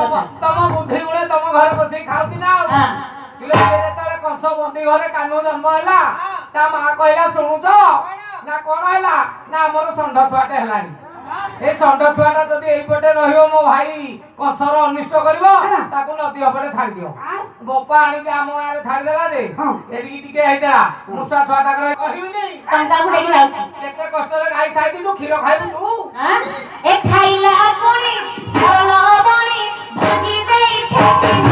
तम बुद्धि गुणे तम घर बसी खाउती ना किलो जेतले कंस बंदी घरे कानू जन्म हैला ता मां कहला सुनुतो ना कोन हैला ना हमर संड छुआटे हलानी ए संड छुआटा जदी एई पटे रहियो मो भाई कंसर अनिष्ट करबो ताकू नदी अपटे छाड़ दियो बोपा आनी के हम यार छाड़ देला जे एडी टिके हैदा मुसा छुआटा करे कहिबिनी कंका गुडे की आउछ केते कष्ट रे गाई खाइदी तू खीर खाइबू तू हां ए खाइला पुनी सरल बनी भागी देई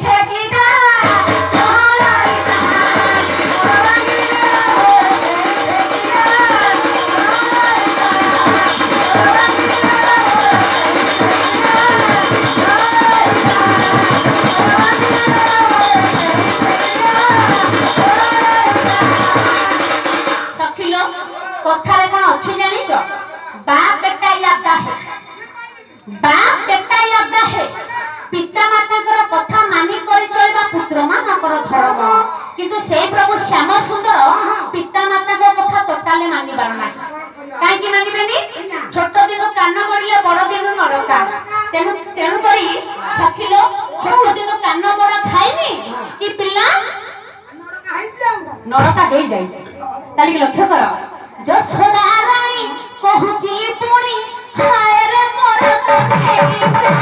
ठेकी किंतु से प्रभु श्याम सुंदर पिता माता को कथा टोटाले मानि बारना काहे कि मानि बेनी छोट दिन कान पड़िले बड़ दिन नरका तेनु तेनु करी सखिलो छोट दिन कान बड़ खाइनी कि पिला नरका हे जाई ताली लक्ष्य कर जसोदा रानी कहूची पुणी हाय रे मोर